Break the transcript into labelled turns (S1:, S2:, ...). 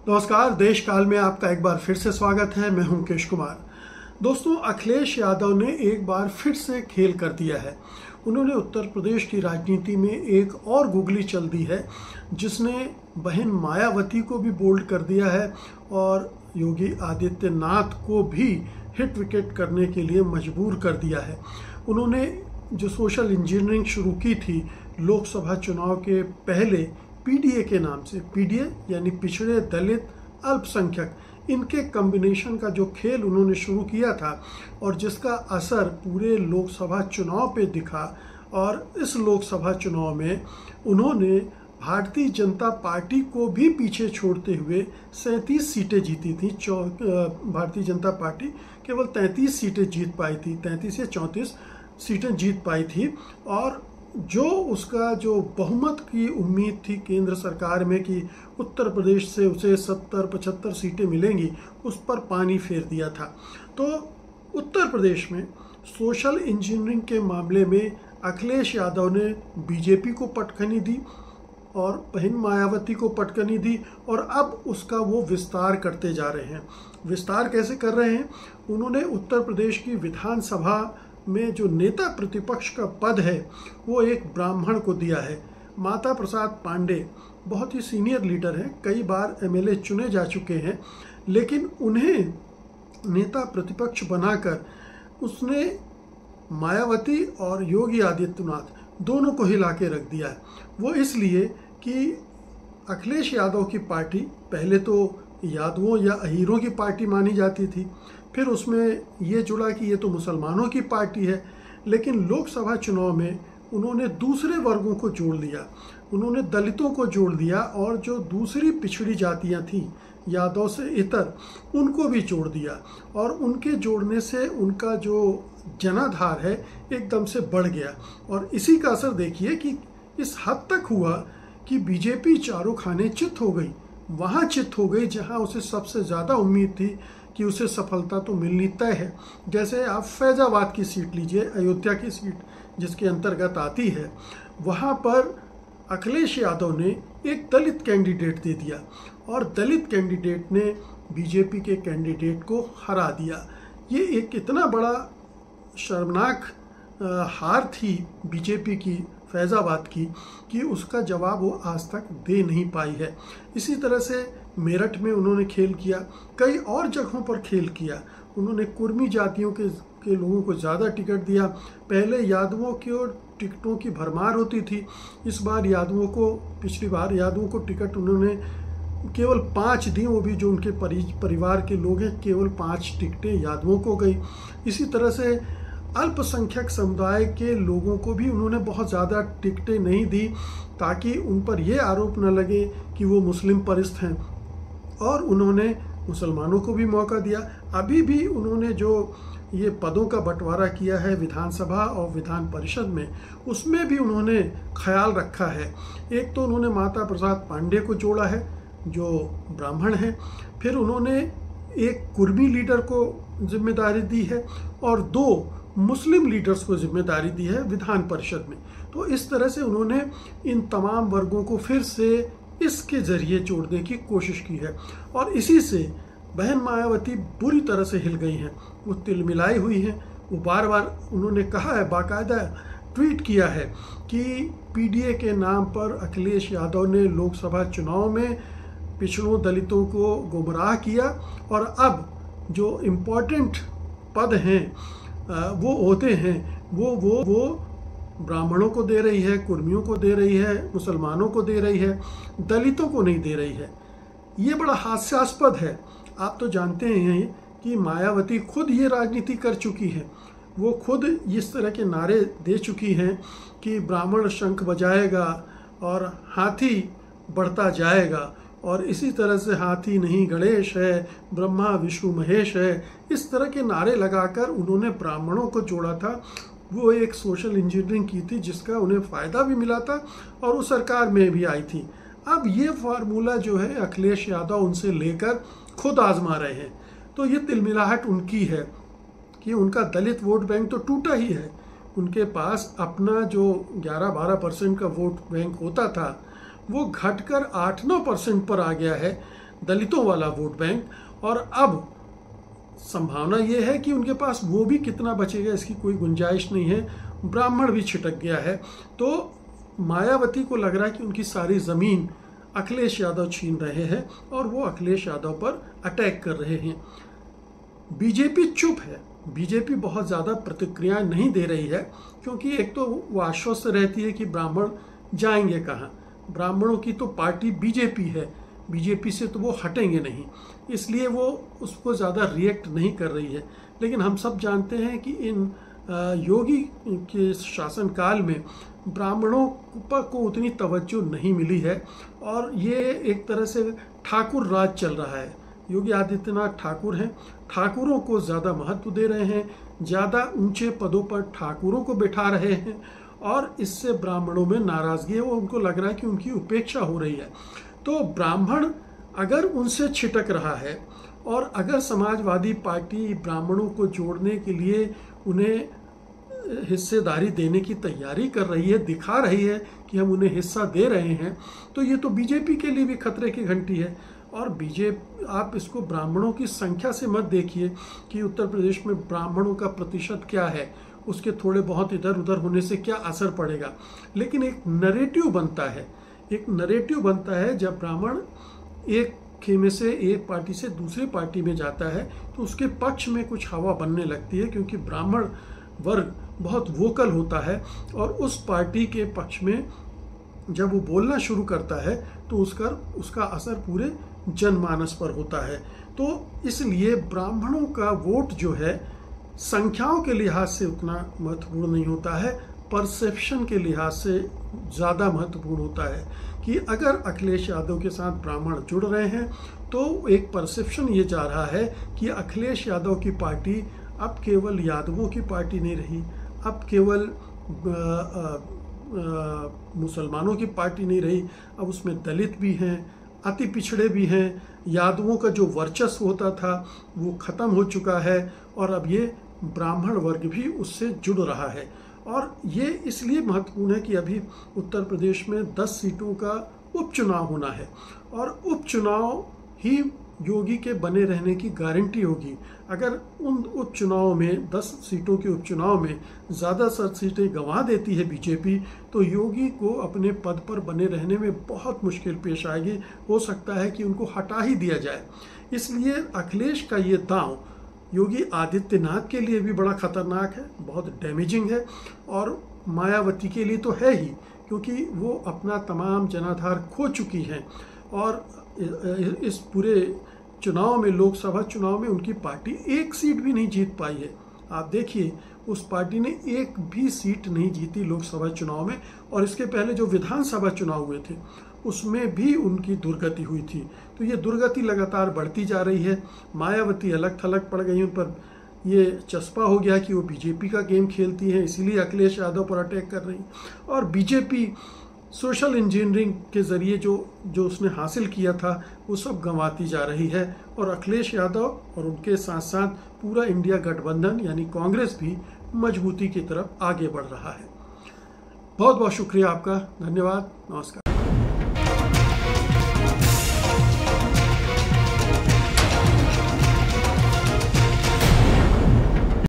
S1: नमस्कार। देश काल में आपका एक बार फिर से स्वागत है। मैं हूं मुकेश कुमार। दोस्तों, अखिलेश यादव ने एक बार फिर से खेल कर दिया है। उन्होंने उत्तर प्रदेश की राजनीति में एक और गुगली चल दी है, जिसने बहन मायावती को भी बोल्ड कर दिया है और योगी आदित्यनाथ को भी हिट विकेट करने के लिए मजबूर कर दिया है। उन्होंने जो सोशल इंजीनियरिंग शुरू की थी लोकसभा चुनाव के पहले पीडीए के नाम से, पीडीए यानी पिछड़े दलित अल्पसंख्यक, इनके कॉम्बिनेशन का जो खेल उन्होंने शुरू किया था और जिसका असर पूरे लोकसभा चुनाव पे दिखा। और इस लोकसभा चुनाव में उन्होंने भारतीय जनता पार्टी को भी पीछे छोड़ते हुए 37 सीटें जीती थी। भारतीय जनता पार्टी केवल 33 सीटें जीत पाई थी, 33 या 34 सीटें जीत पाई थी। और जो उसका जो बहुमत की उम्मीद थी केंद्र सरकार में कि उत्तर प्रदेश से उसे 70-75 सीटें मिलेंगी, उस पर पानी फेर दिया था। तो उत्तर प्रदेश में सोशल इंजीनियरिंग के मामले में अखिलेश यादव ने बीजेपी को पटखनी दी और बहन मायावती को पटखनी दी और अब उसका वो विस्तार करते जा रहे हैं। विस्तार कैसे कर रहे हैं? उन्होंने उत्तर प्रदेश की विधानसभा में जो नेता प्रतिपक्ष का पद है वो एक ब्राह्मण को दिया है। माता प्रसाद पांडे बहुत ही सीनियर लीडर हैं, कई बार एमएलए चुने जा चुके हैं, लेकिन उन्हें नेता प्रतिपक्ष बनाकर उसने मायावती और योगी आदित्यनाथ दोनों को हिला के रख दिया है। वो इसलिए कि अखिलेश यादव की पार्टी पहले तो यादवों या अहीरों की पार्टी मानी जाती थी, फिर उसमें ये जुड़ा कि ये तो मुसलमानों की पार्टी है। लेकिन लोकसभा चुनाव में उन्होंने दूसरे वर्गों को जोड़ दिया, उन्होंने दलितों को जोड़ दिया और जो दूसरी पिछड़ी जातियां थीं यादव से इतर, उनको भी जोड़ दिया। और उनके जोड़ने से उनका जो जनाधार है एकदम से बढ़ गया। और इसी का असर देखिए कि इस हद तक हुआ कि बीजेपी चारों खाने चित हो गई, वहाँ चित हो गई जहाँ उसे सबसे ज़्यादा उम्मीद थी कि उसे सफलता तो मिलनी तय है। जैसे आप फैजाबाद की सीट लीजिए, अयोध्या की सीट जिसके अंतर्गत आती है, वहाँ पर अखिलेश यादव ने एक दलित कैंडिडेट दे दिया और दलित कैंडिडेट ने बीजेपी के कैंडिडेट को हरा दिया। ये एक इतना बड़ा शर्मनाक हार थी बीजेपी की फैज़ाबाद की कि उसका जवाब वो आज तक दे नहीं पाई है। इसी तरह से मेरठ में उन्होंने खेल किया, कई और जगहों पर खेल किया। उन्होंने कुर्मी जातियों के लोगों को ज़्यादा टिकट दिया। पहले यादवों की और टिकटों की भरमार होती थी, इस बार पिछली बार यादवों को टिकट उन्होंने केवल 5 दी, वो भी जो उनके परिवार के लोग हैं, केवल 5 टिकटें यादवों को गई। इसी तरह से अल्पसंख्यक समुदाय के लोगों को भी उन्होंने बहुत ज़्यादा टिकटें नहीं दी ताकि उन पर यह आरोप न लगे कि वो मुस्लिम परस्त हैं। और उन्होंने मुसलमानों को भी मौका दिया। अभी भी उन्होंने जो ये पदों का बंटवारा किया है विधानसभा और विधान परिषद में, उसमें भी उन्होंने ख्याल रखा है। एक तो उन्होंने माता प्रसाद पांडे को जोड़ा है जो ब्राह्मण हैं, फिर उन्होंने एक कुर्मी लीडर को जिम्मेदारी दी है और 2 मुस्लिम लीडर्स को जिम्मेदारी दी है विधान परिषद में। तो इस तरह से उन्होंने इन तमाम वर्गों को फिर से इसके जरिए जोड़ने की कोशिश की है और इसी से बहन मायावती बुरी तरह से हिल गई हैं। वो तिलमिलाई हुई हैं। वो बार बार उन्होंने कहा है, बाकायदा ट्वीट किया है कि पीडीए के नाम पर अखिलेश यादव ने लोकसभा चुनाव में पिछड़ों दलितों को गुमराह किया और अब जो इम्पोर्टेंट पद हैं वो होते हैं वो ब्राह्मणों को दे रही है, कुर्मियों को दे रही है, मुसलमानों को दे रही है, दलितों को नहीं दे रही है। ये बड़ा हास्यास्पद है। आप तो जानते हैं कि मायावती खुद ये राजनीति कर चुकी है। वो खुद इस तरह के नारे दे चुकी हैं कि ब्राह्मण शंख बजाएगा और हाथी बढ़ता जाएगा, और इसी तरह से हाथी नहीं गणेश है, ब्रह्मा विष्णु महेश है, इस तरह के नारे लगाकर उन्होंने ब्राह्मणों को जोड़ा था। वो एक सोशल इंजीनियरिंग की थी जिसका उन्हें फ़ायदा भी मिला था और वो सरकार में भी आई थी। अब ये फार्मूला जो है अखिलेश यादव उनसे लेकर खुद आजमा रहे हैं। तो ये तिलमिलाहट उनकी है कि उनका दलित वोट बैंक तो टूटा ही है। उनके पास अपना जो 11-12% का वोट बैंक होता था वो घटकर 8-9% पर आ गया है। दलितों वाला वोट बैंक, और अब संभावना ये है कि उनके पास वो भी कितना बचेगा इसकी कोई गुंजाइश नहीं है। ब्राह्मण भी छिटक गया है। तो मायावती को लग रहा है कि उनकी सारी ज़मीन अखिलेश यादव छीन रहे हैं और वो अखिलेश यादव पर अटैक कर रहे हैं। बीजेपी चुप है, बीजेपी बहुत ज़्यादा प्रतिक्रिया नहीं दे रही है, क्योंकि एक तो वो आश्वस्त रहती है कि ब्राह्मण जाएंगे कहाँ, ब्राह्मणों की तो पार्टी बीजेपी है, बीजेपी से तो वो हटेंगे नहीं, इसलिए वो उसको ज़्यादा रिएक्ट नहीं कर रही है। लेकिन हम सब जानते हैं कि इन योगी के शासनकाल में ब्राह्मणों को उतनी तवज्जो नहीं मिली है और ये एक तरह से ठाकुर राज चल रहा है। योगी आदित्यनाथ ठाकुर हैं, ठाकुरों को ज़्यादा महत्व दे रहे हैं, ज़्यादा ऊंचे पदों पर ठाकुरों को बैठा रहे हैं और इससे ब्राह्मणों में नाराज़गी है। वो उनको लग रहा है कि उनकी उपेक्षा हो रही है। तो ब्राह्मण अगर उनसे छिटक रहा है और अगर समाजवादी पार्टी ब्राह्मणों को जोड़ने के लिए उन्हें हिस्सेदारी देने की तैयारी कर रही है, दिखा रही है कि हम उन्हें हिस्सा दे रहे हैं, तो ये तो बीजेपी के लिए भी खतरे की घंटी है। और बीजेपी, आप इसको ब्राह्मणों की संख्या से मत देखिए कि उत्तर प्रदेश में ब्राह्मणों का प्रतिशत क्या है, उसके थोड़े बहुत इधर उधर होने से क्या असर पड़ेगा, लेकिन एक नरेटिव बनता है, एक नरेटिव बनता है। जब ब्राह्मण एक खेमे से, एक पार्टी से दूसरी पार्टी में जाता है तो उसके पक्ष में कुछ हवा बनने लगती है, क्योंकि ब्राह्मण वर्ग बहुत वोकल होता है और उस पार्टी के पक्ष में जब वो बोलना शुरू करता है तो उसका असर पूरे जनमानस पर होता है। तो इसलिए ब्राह्मणों का वोट जो है संख्याओं के लिहाज से उतना महत्वपूर्ण नहीं होता है, परसेप्शन के लिहाज से ज़्यादा महत्वपूर्ण होता है कि अगर अखिलेश यादव के साथ ब्राह्मण जुड़ रहे हैं तो एक परसेप्शन ये जा रहा है कि अखिलेश यादव की पार्टी अब केवल यादवों की पार्टी नहीं रही, अब केवल मुसलमानों की पार्टी नहीं रही, अब उसमें दलित भी हैं, अति पिछड़े भी हैं, यादवों का जो वर्चस्व होता था वो ख़त्म हो चुका है और अब ये ब्राह्मण वर्ग भी उससे जुड़ रहा है। और ये इसलिए महत्वपूर्ण है कि अभी उत्तर प्रदेश में 10 सीटों का उपचुनाव होना है और उपचुनाव ही योगी के बने रहने की गारंटी होगी। अगर उन उपचुनाव में 10 सीटों के उपचुनाव में ज़्यादा सीटें गंवा देती है बीजेपी, तो योगी को अपने पद पर बने रहने में बहुत मुश्किल पेश आएगी। हो सकता है कि उनको हटा ही दिया जाए। इसलिए अखिलेश का ये दांव योगी आदित्यनाथ के लिए भी बड़ा खतरनाक है, बहुत डैमेजिंग है, और मायावती के लिए तो है ही, क्योंकि वो अपना तमाम जनाधार खो चुकी हैं और इस पूरे चुनाव में, लोकसभा चुनाव में उनकी पार्टी एक सीट भी नहीं जीत पाई है। आप देखिए, उस पार्टी ने एक भी सीट नहीं जीती लोकसभा चुनाव में, और इसके पहले जो विधानसभा चुनाव हुए थे उसमें भी उनकी दुर्गति हुई थी। तो ये दुर्गति लगातार बढ़ती जा रही है। मायावती अलग थलग पड़ गई, उन पर ये चस्पा हो गया कि वो बीजेपी का गेम खेलती हैं, इसीलिए अखिलेश यादव पर अटैक कर रही। और बीजेपी सोशल इंजीनियरिंग के ज़रिए जो उसने हासिल किया था वो सब गंवाती जा रही है, और अखिलेश यादव और उनके साथ साथ पूरा इंडिया गठबंधन यानी कांग्रेस भी मजबूती की तरफ आगे बढ़ रहा है। बहुत बहुत शुक्रिया आपका, धन्यवाद, नमस्कार।